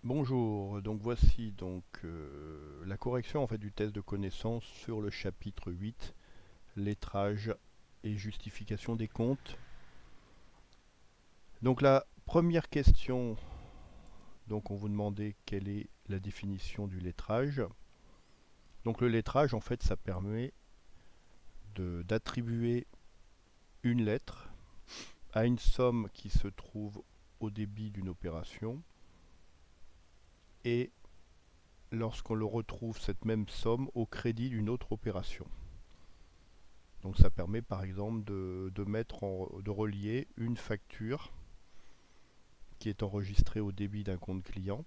Bonjour, donc voici la correction en fait du test de connaissance sur le chapitre 8, lettrage et justification des comptes. Donc la première question, donc on vous demandait quelle est la définition du lettrage. Donc le lettrage en fait ça permet d'attribuer une lettre à une somme qui se trouve au débit d'une opération et lorsqu'on le retrouve cette même somme au crédit d'une autre opération. Donc ça permet par exemple de relier une facture qui est enregistrée au débit d'un compte client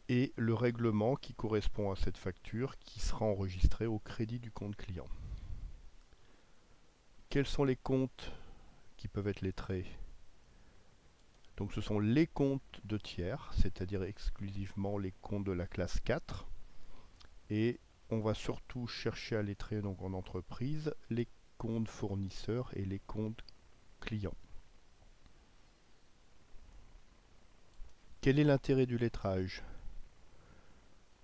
et le règlement qui correspond à cette facture qui sera enregistré au crédit du compte client. Quels sont les comptes qui peuvent être lettrés? Donc ce sont les comptes de tiers, c'est-à-dire exclusivement les comptes de la classe 4. Et on va surtout chercher à lettrer donc en entreprise les comptes fournisseurs et les comptes clients. Quel est l'intérêt du lettrage?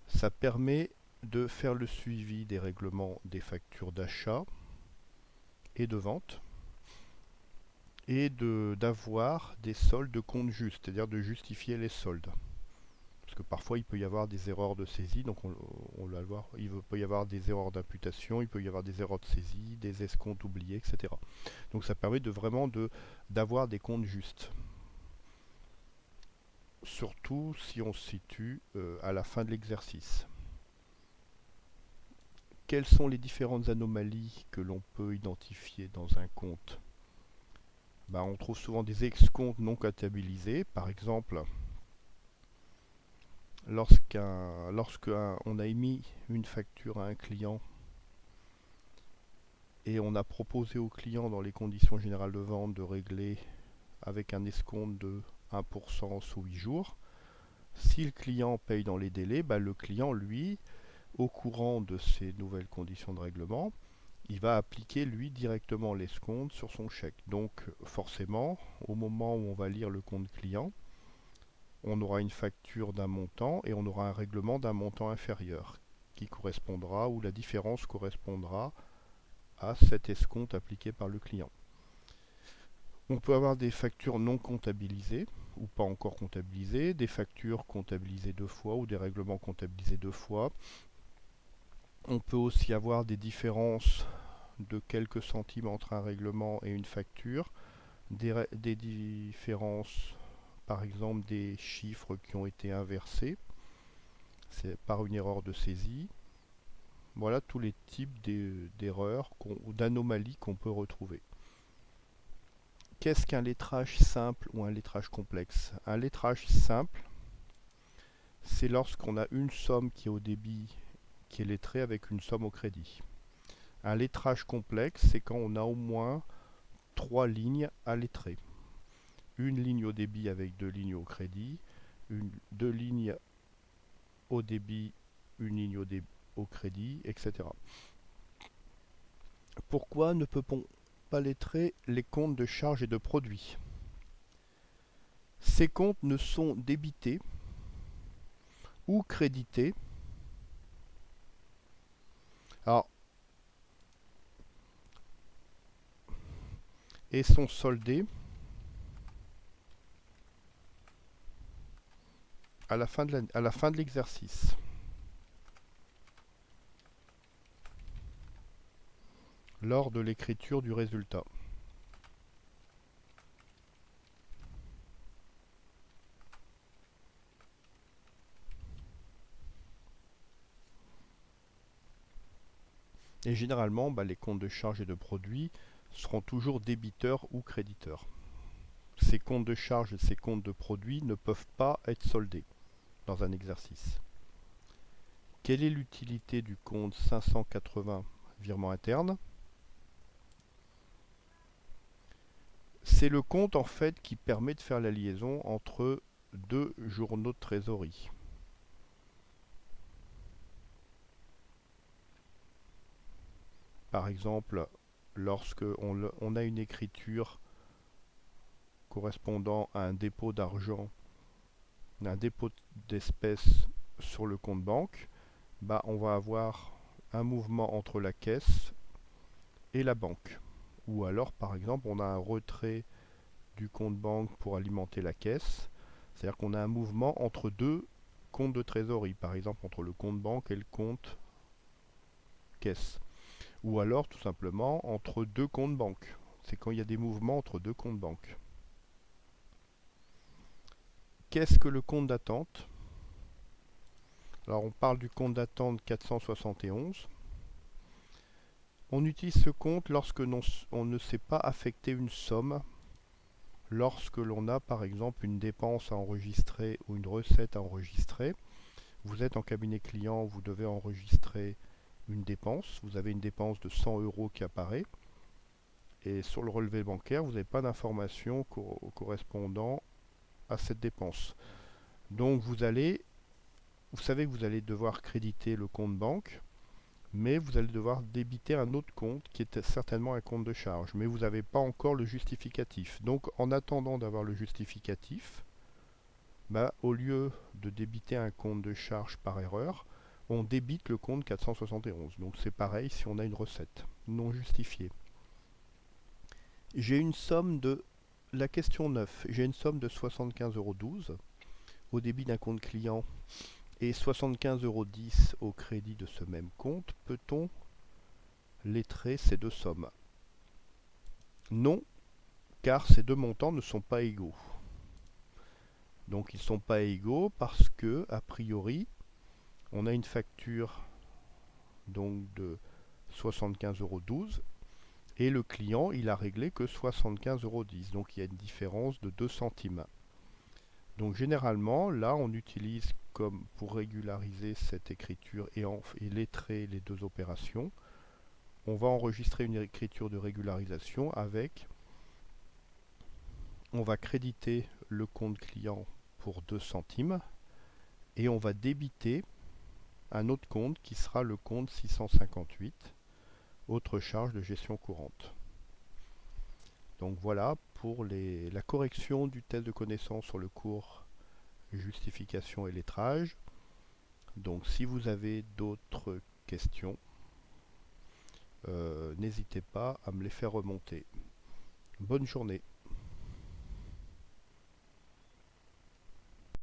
Ça permet de faire le suivi des règlements des factures d'achat et de vente et d'avoir des soldes de compte justes, c'est-à-dire de justifier les soldes. Parce que parfois il peut y avoir des erreurs de saisie, donc on va le voir, il peut y avoir des erreurs d'imputation, il peut y avoir des erreurs de saisie, des escomptes oubliés, etc. Donc ça permet d'avoir des comptes justes. Surtout si on se situe à la fin de l'exercice. Quelles sont les différentes anomalies que l'on peut identifier dans un compte? On trouve souvent des ex-comptes non comptabilisés. Par exemple, lorsqu'on a émis une facture à un client et on a proposé au client dans les conditions générales de vente de régler avec un escompte de 1% sous 8 jours, si le client paye dans les délais, le client, lui, au courant de ces nouvelles conditions de règlement, il va appliquer lui directement l'escompte sur son chèque. Donc forcément, au moment où on va lire le compte client, on aura une facture d'un montant et on aura un règlement d'un montant inférieur qui correspondra ou la différence correspondra à cet escompte appliqué par le client. On peut avoir des factures non comptabilisées ou pas encore comptabilisées, des factures comptabilisées deux fois ou des règlements comptabilisés deux fois. On peut aussi avoir des différences de quelques centimes entre un règlement et une facture, des différences, par exemple des chiffres qui ont été inversés, c'est par une erreur de saisie. Voilà tous les types d'erreurs ou d'anomalies qu'on peut retrouver. Qu'est-ce qu'un lettrage simple ou un lettrage complexe? Un lettrage simple, c'est lorsqu'on a une somme qui est au débit qui est lettrée avec une somme au crédit. Un lettrage complexe, c'est quand on a au moins trois lignes à lettrer. Une ligne au débit avec deux lignes au crédit, deux lignes au débit, une ligne au crédit, etc. Pourquoi ne peut-on pas lettrer les comptes de charges et de produits? Ces comptes ne sont débités ou crédités. Alors, et sont soldés à la fin de l'exercice. Lors de l'écriture du résultat. Et généralement, les comptes de charges et de produits seront toujours débiteurs ou créditeurs. Ces comptes de charges et ces comptes de produits ne peuvent pas être soldés dans un exercice. Quelle est l'utilité du compte 580 virement interne? C'est le compte en fait qui permet de faire la liaison entre deux journaux de trésorerie. Par exemple, lorsque on a une écriture correspondant à un dépôt d'argent un dépôt d'espèces sur le compte banque, bah, on va avoir un mouvement entre la caisse et la banque. Ou alors, par exemple, on a un retrait du compte banque pour alimenter la caisse. C'est-à-dire qu'on a un mouvement entre deux comptes de trésorerie, par exemple entre le compte banque et le compte caisse. Ou alors tout simplement entre deux comptes banque. C'est quand il y a des mouvements entre deux comptes banque. Qu'est-ce que le compte d'attente? Alors on parle du compte d'attente 471. On utilise ce compte lorsque on ne sait pas affecter une somme, lorsque l'on a par exemple une dépense à enregistrer ou une recette à enregistrer. Vous êtes en cabinet client, vous devez enregistrer une dépense. Vous avez une dépense de 100 euros qui apparaît. Et sur le relevé bancaire, vous n'avez pas d'informations correspondant à cette dépense. Donc vous savez que vous allez devoir créditer le compte banque, mais vous allez devoir débiter un autre compte qui est certainement un compte de charge. Mais vous n'avez pas encore le justificatif. Donc en attendant d'avoir le justificatif, bah, au lieu de débiter un compte de charge par erreur, on débite le compte 471. Donc c'est pareil si on a une recette non justifiée. J'ai une somme de, la question 9, j'ai une somme de 75,12 € au débit d'un compte client et 75,10 € au crédit de ce même compte. Peut-on lettrer ces deux sommes? Non, car ces deux montants ne sont pas égaux. Donc ils ne sont pas égaux parce que, a priori, on a une facture donc de 75,12 € et le client il a réglé que 75,10 €. Donc il y a une différence de 2 centimes. Donc généralement là on utilise comme pour régulariser cette écriture et lettrer les deux opérations, on va enregistrer une écriture de régularisation avec, on va créditer le compte client pour 2 centimes et on va débiter un autre compte qui sera le compte 658, autre charge de gestion courante. Donc voilà pour la correction du test de connaissance sur le cours justification et lettrage. Donc si vous avez d'autres questions, n'hésitez pas à me les faire remonter. Bonne journée.